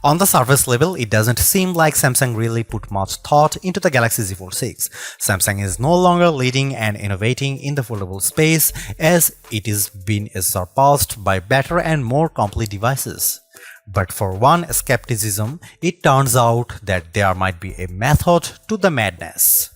On the surface level, it doesn't seem like Samsung really put much thought into the Galaxy Z Fold 6. Samsung is no longer leading and innovating in the foldable space, as it is being surpassed by better and more complete devices. But for one skepticism, it turns out that there might be a method to the madness.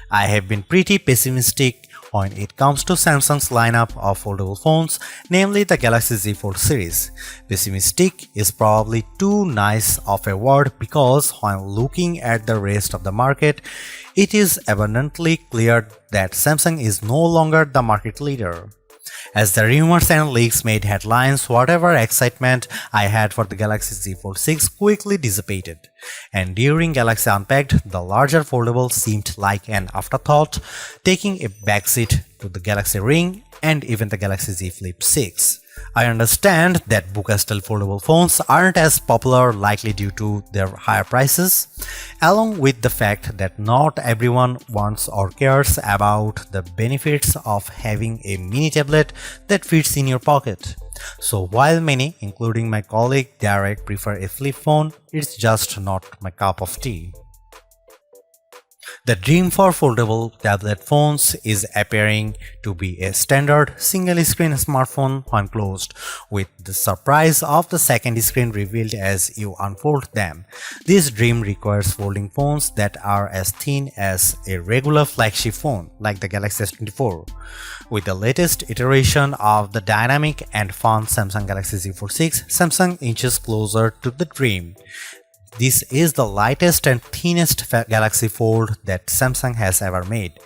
I have been pretty pessimistic when it comes to Samsung's lineup of foldable phones, namely the Galaxy Z Fold series. Pessimistic is probably too nice of a word because when looking at the rest of the market, it is abundantly clear that Samsung is no longer the market leader. As the rumors and leaks made headlines, whatever excitement I had for the Galaxy Z Fold 6 quickly dissipated, and during Galaxy Unpacked, the larger foldable seemed like an afterthought, taking a backseat to the Galaxy Ring and even the Galaxy Z Flip 6. I understand that Buca-style foldable phones aren't as popular, likely due to their higher prices, along with the fact that not everyone wants or cares about the benefits of having a mini tablet that fits in your pocket. So while many, including my colleague Derek, prefer a flip phone, it's just not my cup of tea. The dream for foldable tablet phones is appearing to be a standard single-screen smartphone when closed, with the surprise of the second screen revealed as you unfold them. This dream requires folding phones that are as thin as a regular flagship phone, like the Galaxy S24. With the latest iteration of the dynamic and fun Samsung Galaxy Z Fold 6, Samsung inches closer to the dream. This is the lightest and thinnest Galaxy Fold that Samsung has ever made.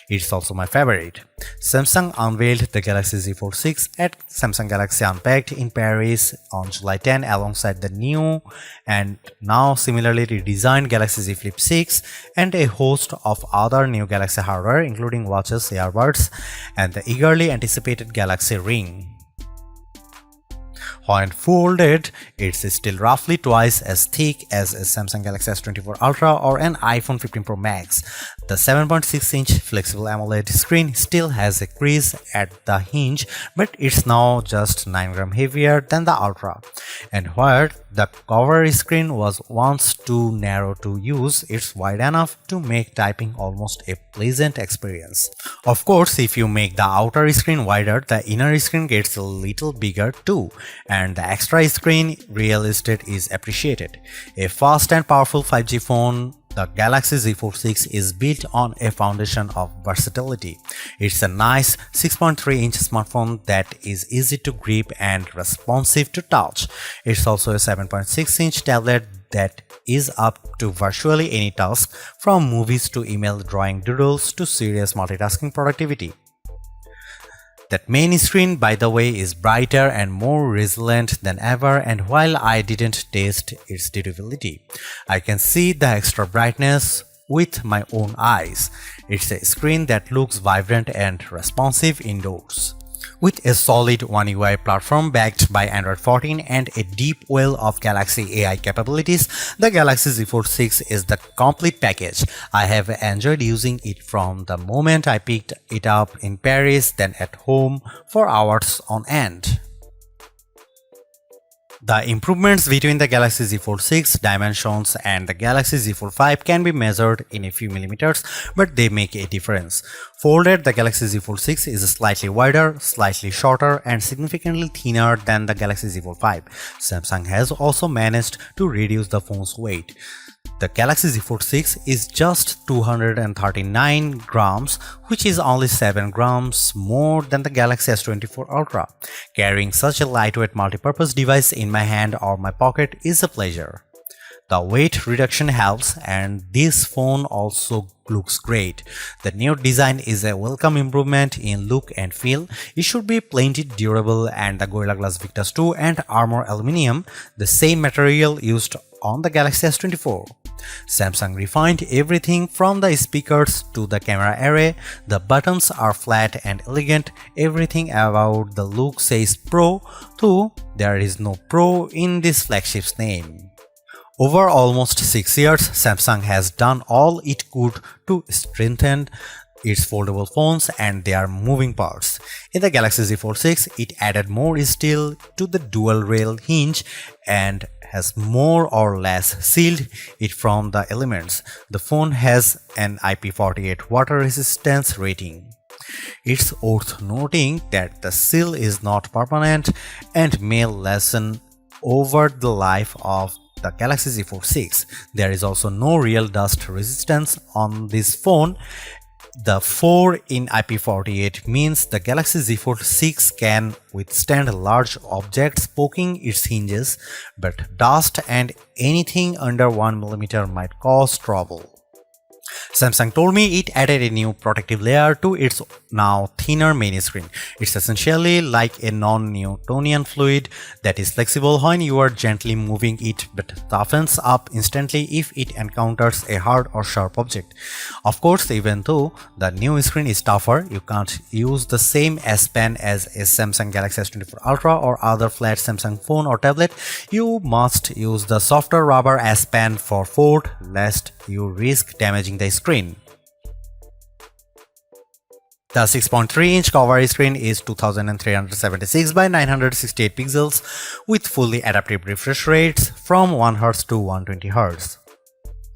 It's also my favorite. Samsung unveiled the Galaxy Z Fold 6 at Samsung Galaxy Unpacked in Paris on July 10 alongside the new and now similarly redesigned Galaxy Z Flip 6 and a host of other new Galaxy hardware including watches, earbuds, and the eagerly anticipated Galaxy Ring. When folded, it's still roughly twice as thick as a Samsung Galaxy S24 Ultra or an iPhone 15 Pro Max. The 7.6-inch flexible AMOLED screen still has a crease at the hinge, but it's now just 9 grams heavier than the Ultra. And where the cover screen was once too narrow to use, it's wide enough to make typing almost a pleasant experience. Of course, if you make the outer screen wider, the inner screen gets a little bigger too, and the extra screen real estate is appreciated. A fast and powerful 5G phone, the Galaxy Z Fold 6 is built on a foundation of versatility. It's a nice 6.3-inch smartphone that is easy to grip and responsive to touch. It's also a 7.6-inch tablet that is up to virtually any task, from movies to email, drawing doodles to serious multitasking productivity. That main screen, by the way, is brighter and more resilient than ever, and while I didn't test its durability, I can see the extra brightness with my own eyes. It's a screen that looks vibrant and responsive indoors. With a solid One UI platform backed by Android 14 and a deep well of Galaxy AI capabilities, the Galaxy Z Fold 6 is the complete package. I have enjoyed using it from the moment I picked it up in Paris, then at home for hours on end. The improvements between the Galaxy Z Fold 6 dimensions and the Galaxy Z Fold 5 can be measured in a few millimeters, but they make a difference. Folded, the Galaxy Z Fold 6 is slightly wider, slightly shorter, and significantly thinner than the Galaxy Z Fold 5. Samsung has also managed to reduce the phone's weight. The Galaxy Z Fold 6 is just 239 grams, which is only 7 grams more than the Galaxy S24 Ultra. Carrying such a lightweight multi-purpose device in my hand or my pocket is a pleasure. The weight reduction helps, and this phone also looks great. The new design is a welcome improvement in look and feel. It should be plenty durable, and the Gorilla Glass Victus 2 and Armor Aluminium, the same material used on the Galaxy S24. Samsung refined everything from the speakers to the camera array. The buttons are flat and elegant. Everything about the look says Pro, though there is no Pro in this flagship's name. Over almost 6 years, Samsung has done all it could to strengthen its foldable phones and their moving parts. In the Galaxy Z Fold 6, it added more steel to the dual rail hinge and has more or less sealed it from the elements. The phone has an IP48 water resistance rating. It's worth noting that the seal is not permanent and may lessen over the life of the Galaxy Z Fold 6. There is also no real dust resistance on this phone. The 4 in IP48 means the Galaxy Z Fold 6 can withstand large objects poking its hinges, but dust and anything under 1 mm might cause trouble. Samsung told me it added a new protective layer to its now thinner main screen. It's essentially like a non-Newtonian fluid that is flexible when you are gently moving it but toughens up instantly if it encounters a hard or sharp object. Of course, even though the new screen is tougher, you can't use the same S Pen as a Samsung Galaxy S24 Ultra or other flat Samsung phone or tablet. You must use the softer rubber S Pen for Fold, lest you risk damaging the screen. The 6.3-inch cover screen is 2376 by 968 pixels with fully adaptive refresh rates from 1Hz to 120Hz.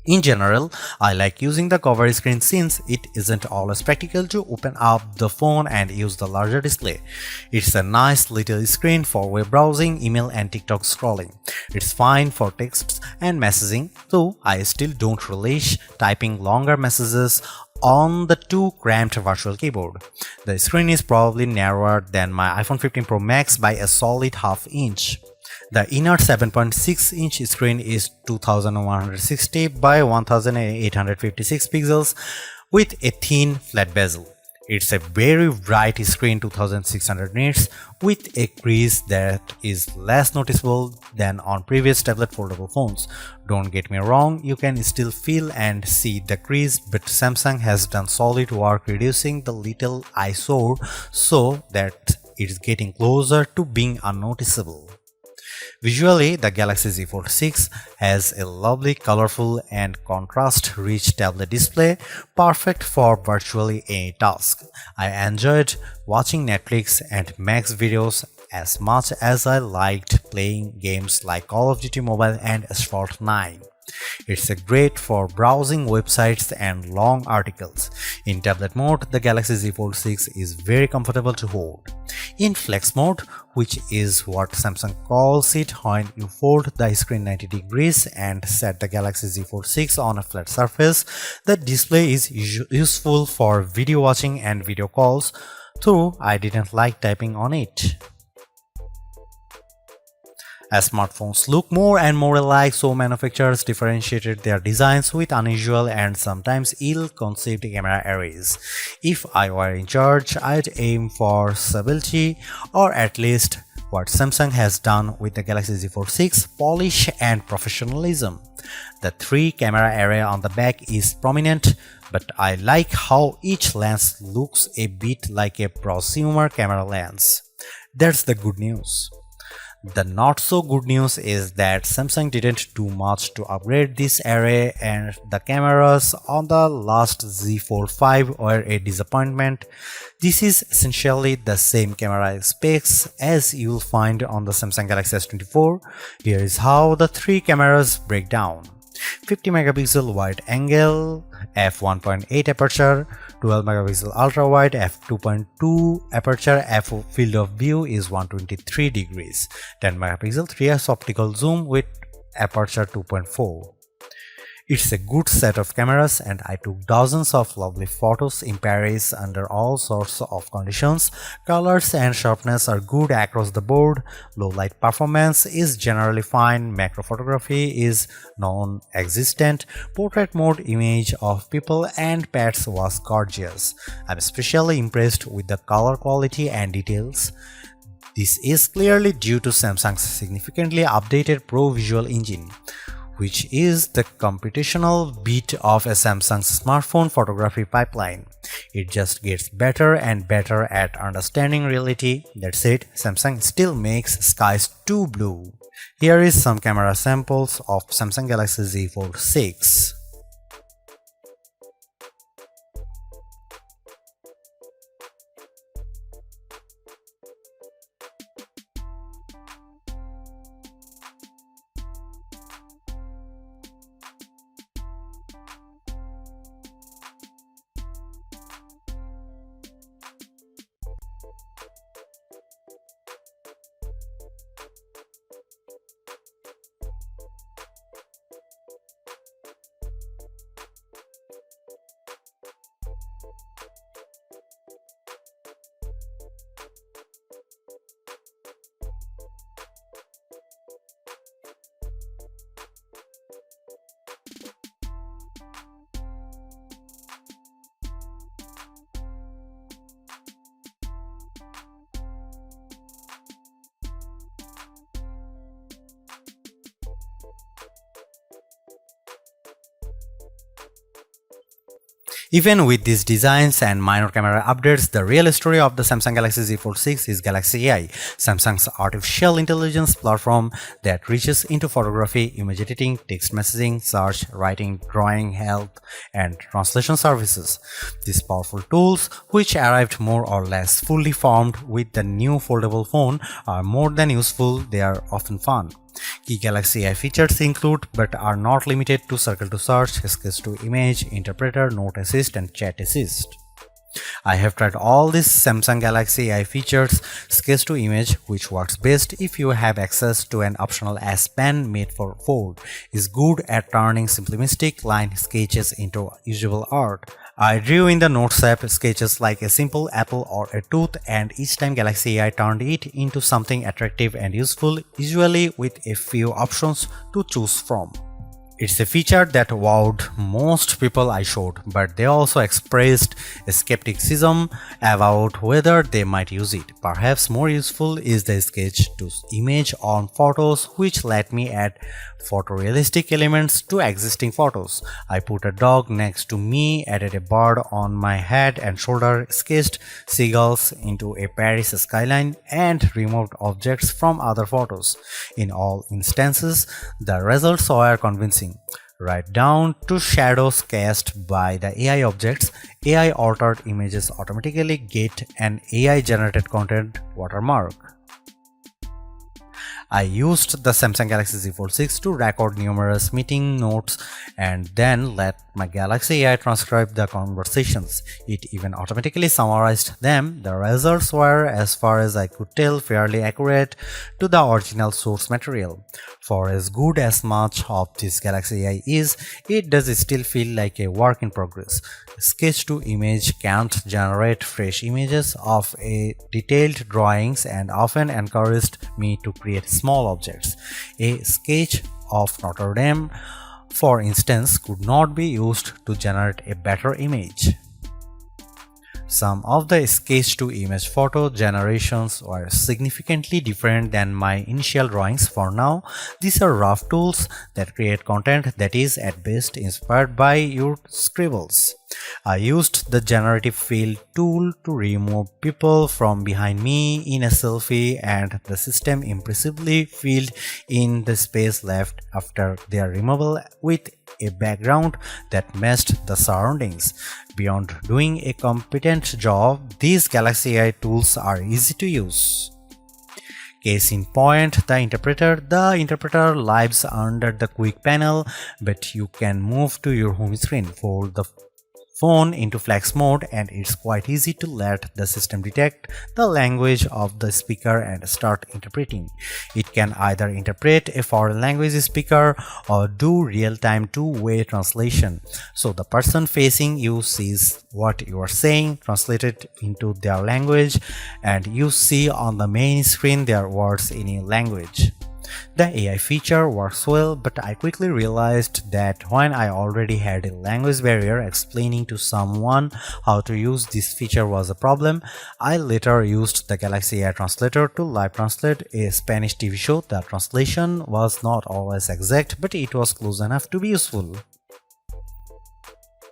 In general, I like using the cover screen since it isn't always practical to open up the phone and use the larger display. It's a nice little screen for web browsing, email and TikTok scrolling. It's fine for texts and messaging, though I still don't relish typing longer messages on the too cramped virtual keyboard. The screen is probably narrower than my iPhone 15 Pro Max by a solid half inch. The inner 7.6-inch screen is 2160 by 1856 pixels with a thin flat bezel. It's a very bright screen 2600 nits with a crease that is less noticeable than on previous tablet foldable phones. Don't get me wrong, you can still feel and see the crease, but Samsung has done solid work reducing the little eyesore so that it's getting closer to being unnoticeable. Visually, the Galaxy Z Fold 6 has a lovely, colorful and contrast-rich tablet display, perfect for virtually any task. I enjoyed watching Netflix and Max videos as much as I liked playing games like Call of Duty Mobile and Asphalt 9. It's great for browsing websites and long articles. In tablet mode, the Galaxy Z Fold 6 is very comfortable to hold. In flex mode, which is what Samsung calls it when you fold the screen 90 degrees and set the Galaxy Z Fold 6 on a flat surface, the display is useful for video watching and video calls, though I didn't like typing on it. As smartphones look more and more alike, so manufacturers differentiated their designs with unusual and sometimes ill-conceived camera arrays. If I were in charge, I'd aim for stability, or at least what Samsung has done with the Galaxy Z Fold 6, polish and professionalism. The 3-camera array on the back is prominent, but I like how each lens looks a bit like a prosumer camera lens. That's the good news. The not so good news is that Samsung didn't do much to upgrade this array, and the cameras on the last Z Fold 5 were a disappointment. This is essentially the same camera specs as you'll find on the Samsung Galaxy S24. Here is how the 3 cameras break down. 50 megapixel wide angle, f1.8 aperture, 12 megapixel ultra wide, f2.2 aperture, field of view is 123 degrees, 10 megapixel 3x optical zoom with aperture 2.4. It's a good set of cameras, and I took dozens of lovely photos in Paris under all sorts of conditions. Colors and sharpness are good across the board. Low light performance is generally fine. Macro photography is non-existent. Portrait mode image of people and pets was gorgeous. I'm especially impressed with the color quality and details. This is clearly due to Samsung's significantly updated Pro Visual Engine, which is the computational bit of a Samsung's smartphone photography pipeline. It just gets better and better at understanding reality. That said, Samsung still makes skies too blue. Here is some camera samples of Samsung Galaxy Z Fold 6. Even with these designs and minor camera updates, the real story of the Samsung Galaxy Z Fold 6 is Galaxy AI, Samsung's artificial intelligence platform that reaches into photography, image editing, text messaging, search, writing, drawing, health, and translation services. These powerful tools, which arrived more or less fully formed with the new foldable phone, are more than useful, they are often fun. Key Galaxy AI features include, but are not limited to, Circle to Search, Sketch to Image, Interpreter, Note Assist, and Chat Assist. I have tried all these Samsung Galaxy AI features. Sketch to Image, which works best if you have access to an optional S Pen made for Fold, is good at turning simplistic line sketches into usable art. I drew in the Notes app sketches like a simple apple or a tooth, and each time Galaxy AI turned it into something attractive and useful, usually with a few options to choose from. It's a feature that wowed most people I showed, but they also expressed a skepticism about whether they might use it. Perhaps more useful is the sketch to image on photos, which let me add photorealistic elements to existing photos. I put a dog next to me, added a bird on my head and shoulder, sketched seagulls into a Paris skyline, and removed objects from other photos. In all instances, the results were convincing. Right down to shadows cast by the AI objects. AI altered images automatically get an AI generated content watermark. I used the Samsung Galaxy Z Fold 6 to record numerous meeting notes and then let my Galaxy AI transcribe the conversations. It even automatically summarized them. The results were, as far as I could tell, fairly accurate to the original source material. For as good as much of this Galaxy AI is, it does still feel like a work in progress. Sketch to Image can't generate fresh images of a detailed drawings and often encouraged me to create small objects. A sketch of Notre Dame, for instance, could not be used to generate a better image. Some of the sketch-to-image photo generations were significantly different than my initial drawings. For now, these are rough tools that create content that is at best inspired by your scribbles. I used the generative fill tool to remove people from behind me in a selfie, and the system impressively filled in the space left after their removal with a background that matched the surroundings. Beyond doing a competent job, these Galaxy AI tools are easy to use. Case in point, the interpreter. The interpreter lives under the quick panel, but you can move to your home screen, fold the phone into flex mode, and it's quite easy to let the system detect the language of the speaker and start interpreting. It can either interpret a foreign language speaker or do real-time two-way translation, so the person facing you sees what you are saying translated into their language, and you see on the main screen their words in a language. The AI feature works well, but I quickly realized that when I already had a language barrier, explaining to someone how to use this feature was a problem. I later used the Galaxy AI Translator to live translate a Spanish TV show. The translation was not always exact, but it was close enough to be useful.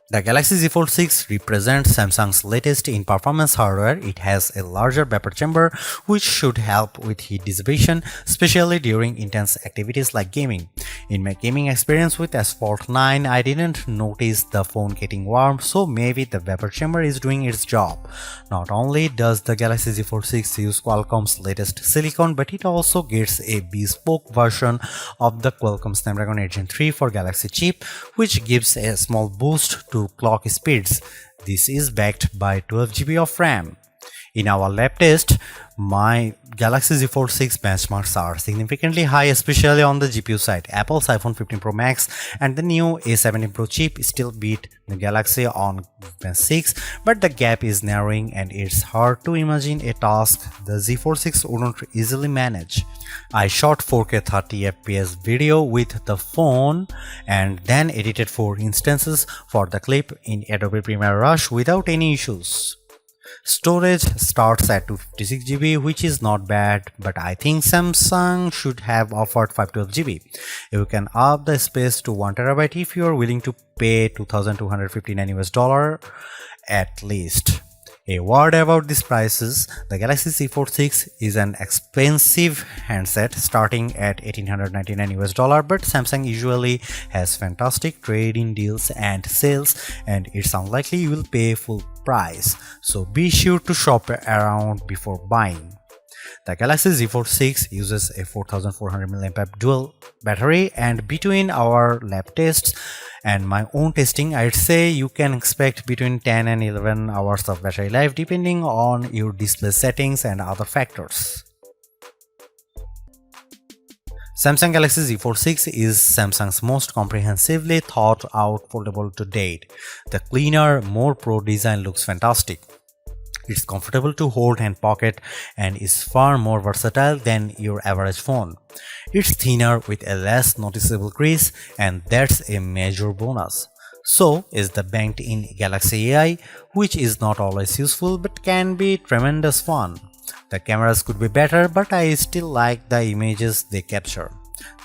The Galaxy Z Fold 6 represents Samsung's latest in performance hardware. It has a larger vapor chamber, which should help with heat dissipation, especially during intense activities like gaming. In my gaming experience with S-Fold 9, I didn't notice the phone getting warm, so maybe the vapor chamber is doing its job. Not only does the Galaxy Z Fold 6 use Qualcomm's latest silicon, but it also gets a bespoke version of the Qualcomm Snapdragon 8 Gen 3 for Galaxy chip, which gives a small boost to clock speeds. This is backed by 12 GB of RAM. In our lab test, my Galaxy Z Fold 6 benchmarks are significantly high, especially on the GPU side. Apple's iPhone 15 Pro Max and the new A17 Pro chip still beat the Galaxy on Gen 6, but the gap is narrowing and it's hard to imagine a task the Z Fold 6 wouldn't easily manage. I shot 4K 30fps video with the phone and then edited 4 instances for the clip in Adobe Premiere Rush without any issues. Storage starts at 256 GB, which is not bad, but I think Samsung should have offered 512 GB. You can up the space to 1 TB if you are willing to pay $2,259 at least. A word about these prices: the Galaxy Z Fold 6 is an expensive handset starting at $1,899, but Samsung usually has fantastic trade-in deals and sales, and it's unlikely you will pay full price, so be sure to shop around before buying. The Galaxy Z Fold 6 uses a 4400 mAh dual battery, and between our lab tests and my own testing, I'd say you can expect between 10 and 11 hours of battery life depending on your display settings and other factors. Samsung Galaxy Z Fold 6 is Samsung's most comprehensively thought out foldable to date. The cleaner, more pro design looks fantastic. It's comfortable to hold and pocket and is far more versatile than your average phone. It's thinner with a less noticeable crease, and that's a major bonus. So is the banked-in Galaxy AI, which is not always useful but can be tremendous fun. The cameras could be better, but I still like the images they capture.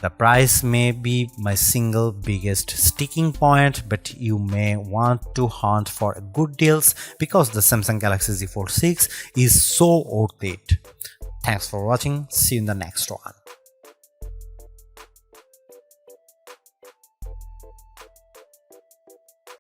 The price may be my single biggest sticking point, but you may want to hunt for good deals because the Samsung Galaxy Z Fold 6 is so worth it. Thanks for watching. See you in the next one.